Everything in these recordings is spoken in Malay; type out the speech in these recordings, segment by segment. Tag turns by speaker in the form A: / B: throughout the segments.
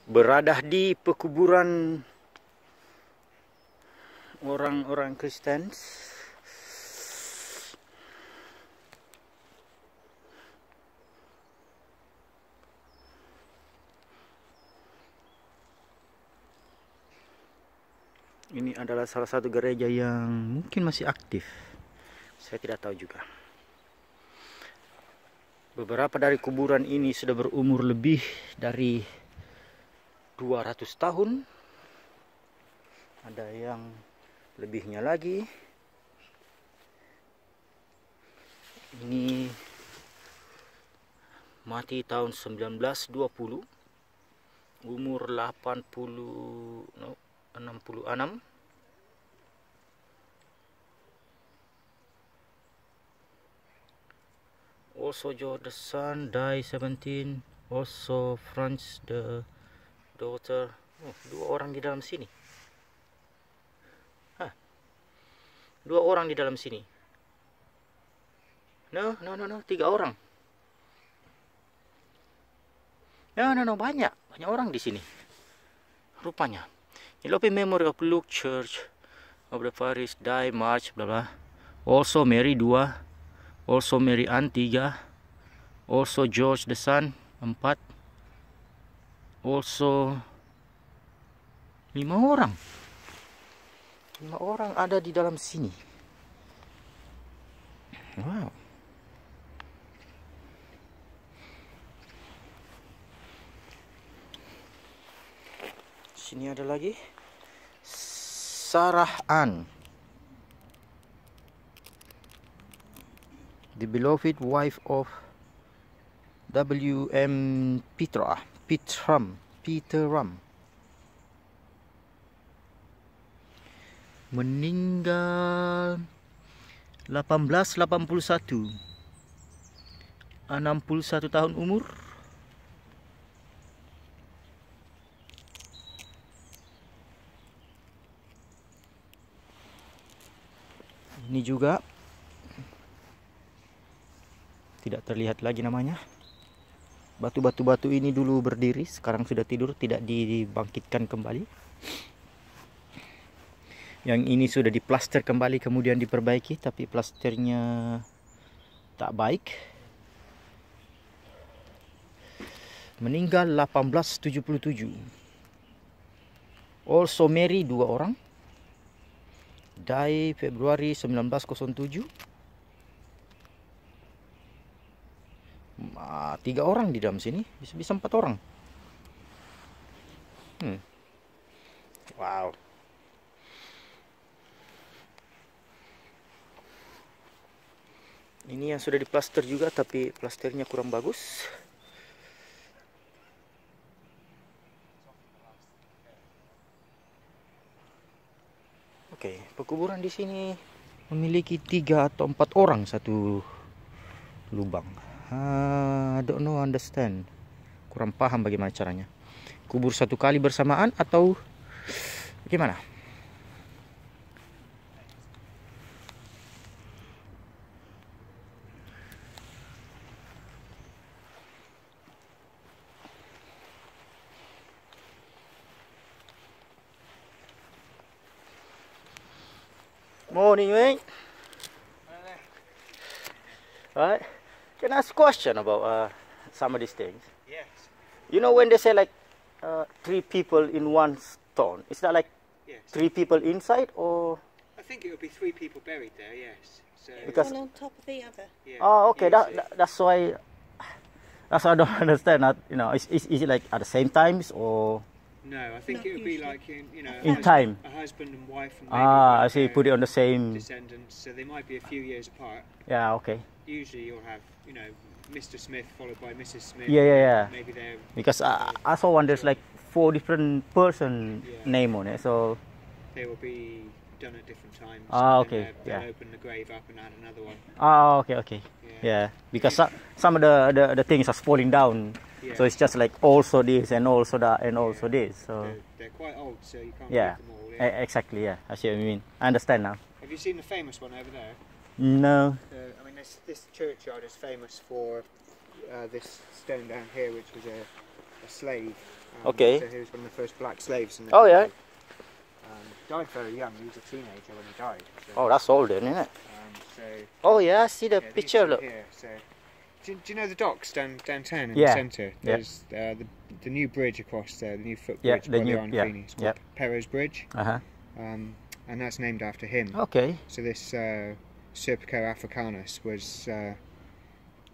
A: Berada di pekuburan orang-orang Kristen. Ini adalah salah satu gereja yang mungkin masih aktif. Saya tidak tahu juga. Beberapa dari kuburan ini sudah berumur lebih dari 200 tahun. Ada yang lebihnya lagi. Ini mati tahun 1920. Umur 66. Also George the son died 17. Also Franz the daughter. Oh, 2 orang di dalam sini. Dua orang di dalam sini. No, 3 orang. No, banyak orang di sini. Rupanya. Ilopi memory of Luke Church of the Paris die March bla bla. Also Mary 2. Also Mary Ann 3. Also George the son 4. Also 5 orang. 5 orang ada di dalam sini. Wow. Sini ada lagi. Sarah Ann, the beloved wife of W.M. Peteram. Meninggal 1881. 61 tahun umur. Ini juga tidak terlihat lagi namanya. Batu-batu ini dulu berdiri, sekarang sudah tidur, tidak dibangkitkan kembali. Yang ini sudah diplaster kembali, kemudian diperbaiki, tapi plasternya tak baik. Meninggal 1877. Also Mary 2 orang. Die Februari 1907. 3 orang di dalam sini, bisa 4 orang. Wow. Ini yang sudah diplaster juga, tapi plasternya kurang bagus. Oke, pekuburan di sini memiliki 3 atau 4 orang satu lubang. I don't know, understand. Kurang paham bagaimana caranya. Kubur satu kali bersamaan atau gimana? Morning, mate. Right. Can I ask a question about some of these things?
B: Yes.
A: You know when they say like 3 people in one stone, is that like
B: Yes.
A: 3 people inside or?
B: I think it would be 3 people buried there. Yes. So.
A: Because-
C: One on top of the other.
B: Yeah,
A: Oh, okay.
B: usually.
A: That's why. That's why I don't understand. You know, is it like at the same times or?
B: No, I think
C: Not
B: it would be
C: usually.
B: like in
A: In time.
B: a husband and wife. And maybe
A: I
B: like
A: see.
B: their
A: Put it on the same.
B: descendants. So they might be a few years apart.
A: Yeah. Okay.
B: Usually you'll have Mr. Smith followed by Mrs. Smith.
A: Yeah.
B: Maybe they're.
A: Because I saw one. There's like 4 different person
B: Yeah.
A: name on it. So
B: They will be done at different times.
A: Ah,
B: and then
A: okay,
B: They'll
A: yeah.
B: open the grave up and add another one.
A: okay.
B: Yeah.
A: Yeah. Because some of the things are falling down.
B: Yeah.
A: So it's just like also this and also that and also this. So
B: They're quite old, so you can't
A: yeah,
B: read them all. Yeah.
A: exactly. Yeah, I see what you mean. I understand now.
B: Have you seen the famous one over there?
A: No.
B: I mean, this churchyard is famous for this stone down here, which was a slave
A: Okay.
B: So he was one of the first black slaves in the
A: Oh, yeah.
B: country. Died very young. He was a teenager when he died. So,
A: Oh, that's old then, isn't it?
B: so
A: Oh, yeah, I see the
B: yeah, these
A: picture.
B: two
A: Look.
B: here, so. Do you know the docks downtown in
A: Yeah,
B: the centre?
A: yeah.
B: There's the new bridge across there, the new footbridge
A: Yeah, the
B: by
A: new-
B: the Iron
A: yeah,
B: Feeney. It's called
A: yep.
B: Perrow's Bridge,
A: Uh-huh.
B: and that's named after him.
A: Okay.
B: So this Serpico africanus was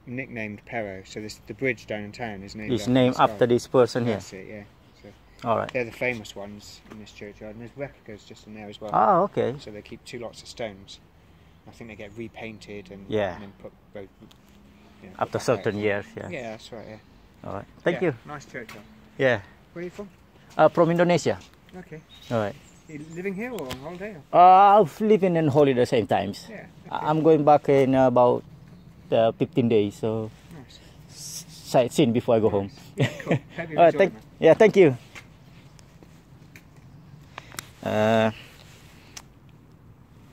B: nicknamed Perrow. So the bridge downtown is named
A: It's named
B: this
A: after
B: guy.
A: this person here.
B: That's it, yeah. So
A: All right.
B: they're the famous ones in this churchyard, and there's replicas just in there as well.
A: Ah, okay.
B: So they keep 2 lots of stones. I think they get repainted and,
A: Yeah.
B: and then put both.
A: After certain years, yeah.
B: Yeah, that's right. Yeah.
A: All right. Thank
B: Yeah,
A: you.
B: Nice churchyard.
A: Yeah.
B: Where are you from?
A: From Indonesia.
B: Okay.
A: All right.
B: You living here or on holiday? Or?
A: I've living and holiday same times.
B: Yeah.
A: I'm going back in about 15 days, so
B: Nice.
A: sightseeing before I go home.
B: Yeah, cool. Hope you
A: All right,
B: enjoy it, man.
A: yeah, thank you.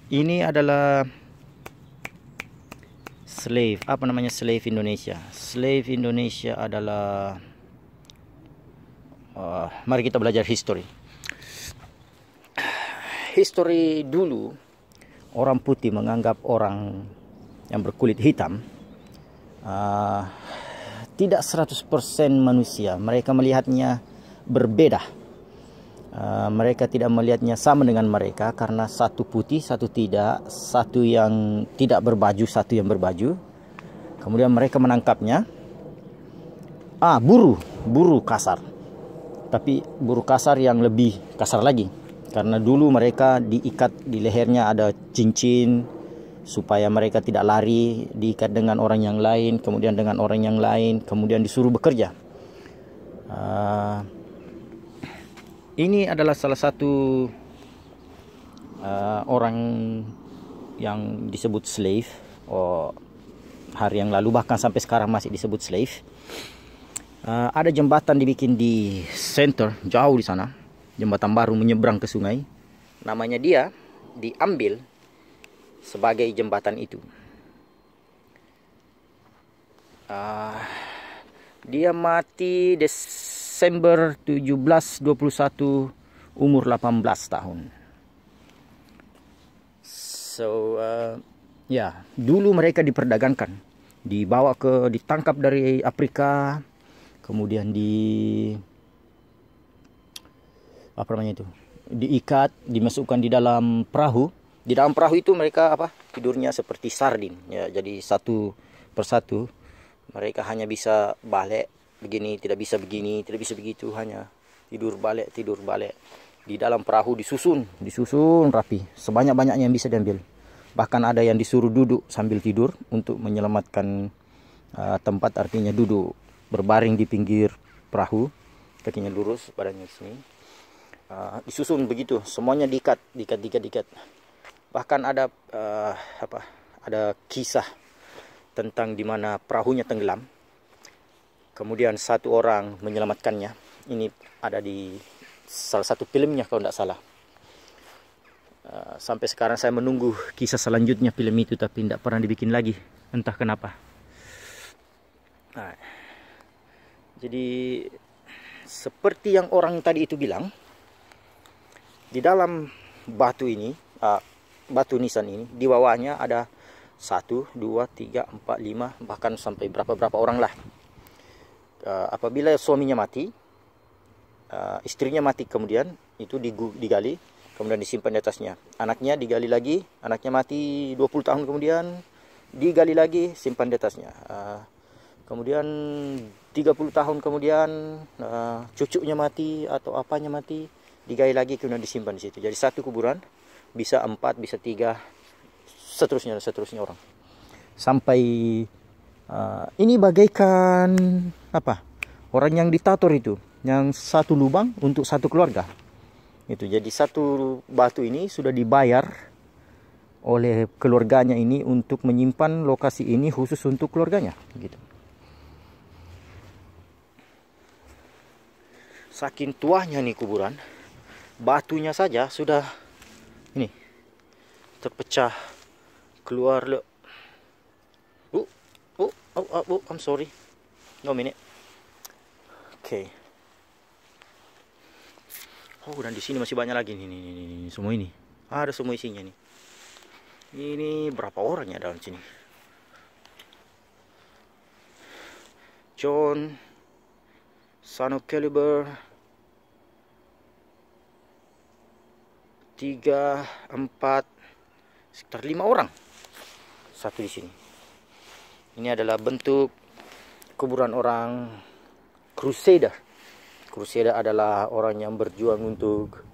A: Ini adalah slave, apa namanya, slave Indonesia. Slave Indonesia adalah mari kita belajar history. History dulu orang putih menganggap orang yang berkulit hitam tidak 100% manusia. Mereka melihatnya berbeda. Mereka tidak melihatnya sama dengan mereka karena satu putih, satu tidak, satu yang tidak berbaju, satu yang berbaju. Kemudian mereka menangkapnya. Buru kasar. Tapi buru kasar yang lebih kasar lagi. Karena dulu mereka diikat di lehernya ada cincin supaya mereka tidak lari, diikat dengan orang yang lain, kemudian dengan orang yang lain, kemudian disuruh bekerja. Ini adalah salah satu orang yang disebut slave. Hari yang lalu, bahkan sampai sekarang masih disebut slave. Ada jembatan dibikin di center, jauh di sana. Jembatan baru menyeberang ke sungai. Namanya dia diambil sebagai jembatan itu. Dia mati Desember 1721, umur 18 tahun. So, dulu mereka diperdagangkan, ditangkap dari Afrika, kemudian diikat, dimasukkan di dalam perahu. Di dalam perahu itu mereka tidurnya seperti sardin, ya. Jadi satu persatu mereka hanya bisa balik begini, tidak bisa begini, tidak bisa begitu, hanya tidur balik di dalam perahu, disusun rapi, sebanyak-banyaknya yang bisa diambil. Bahkan ada yang disuruh duduk sambil tidur untuk menyelamatkan tempat, artinya duduk berbaring di pinggir perahu, kakinya lurus, badannya di sini. Disusun begitu, semuanya diikat. Bahkan ada ada kisah tentang di mana perahunya tenggelam. Kemudian satu orang menyelamatkannya. Ini ada di salah satu filmnya kalau tidak salah. Sampai sekarang saya menunggu kisah selanjutnya film itu, tapi tidak pernah dibikin lagi, entah kenapa. Jadi seperti yang orang tadi itu bilang, di dalam batu ini, batu nisan ini, di bawahnya ada 1, 2, 3, 4, 5, bahkan sampai berapa orang lah. Apabila suaminya mati, istrinya mati, kemudian itu digali, kemudian disimpan di atasnya. Anaknya digali lagi, anaknya mati 20 tahun kemudian, digali lagi, simpan di atasnya. Kemudian 30 tahun kemudian cucunya mati atau apanya mati, digali lagi, kemudian disimpan di situ. Jadi satu kuburan bisa 4, bisa 3, seterusnya orang. Sampai ini bagaikan orang yang ditator itu, yang satu lubang untuk satu keluarga. Itu jadi satu batu ini sudah dibayar oleh keluarganya ini untuk menyimpan lokasi ini khusus untuk keluarganya, gitu. Saking tuanya nih kuburan, batunya saja sudah ini terpecah keluar. Look. I'm sorry. No minute. Okay. Oh, dan di sini masih banyak lagi nih, semua ini. Ada semua isinya nih. Ini berapa orang ya dalam sini? John, Son of Caliber, 3, 4, sekitar 5 orang. Satu di sini. Ini adalah bentuk kuburan orang Crusader. Crusader adalah orang yang berjuang untuk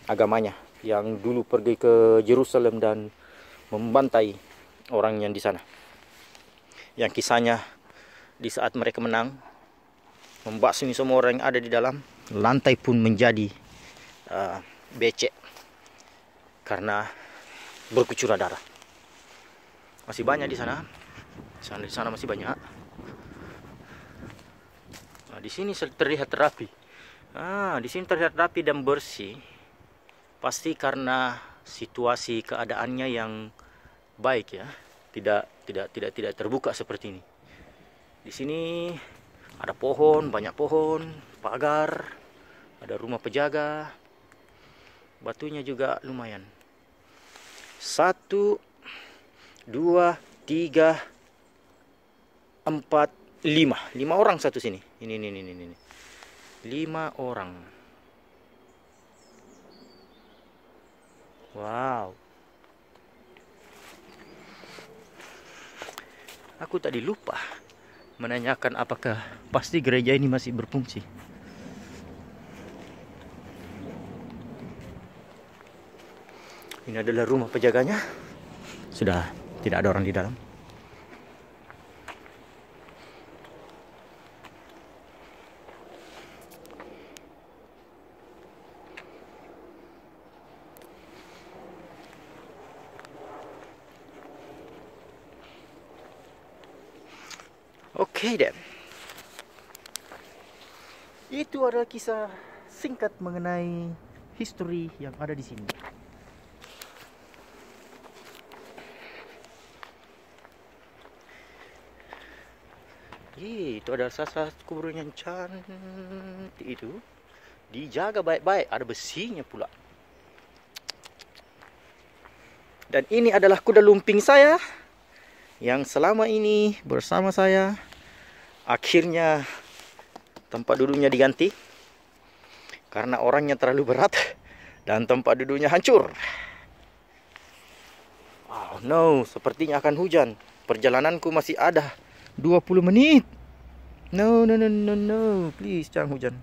A: agamanya, yang dulu pergi ke Yerusalem dan membantai orang yang di sana. Yang kisahnya di saat mereka menang, membasmi semua orang yang ada di dalam, lantai pun menjadi becek karena berkucuran darah. Masih banyak di sana. Di sana masih banyak. Nah, di sini terlihat rapi. Di sini terlihat rapi dan bersih. Pasti karena situasi keadaannya yang baik ya. Tidak terbuka seperti ini. Di sini ada pohon, banyak pohon, pagar, ada rumah penjaga. Batunya juga lumayan. 1, 2, 3, 4, 5. 5 orang satu sini. Ini. 5 orang. Wow. Aku tadi lupa menanyakan apakah pasti gereja ini masih berfungsi. Ini adalah rumah penjaganya. Sudah tidak ada orang di dalam. Oke deh. Itu adalah kisah singkat mengenai history yang ada di sini. Itu adalah salah satu kuburan yang cantik itu. Dijaga baik-baik, ada besinya pula. Dan ini adalah kuda lumping saya yang selama ini bersama saya. Akhirnya tempat duduknya diganti karena orangnya terlalu berat dan tempat duduknya hancur. Oh no, sepertinya akan hujan. Perjalananku masih ada 20 menit. No, please jangan hujan.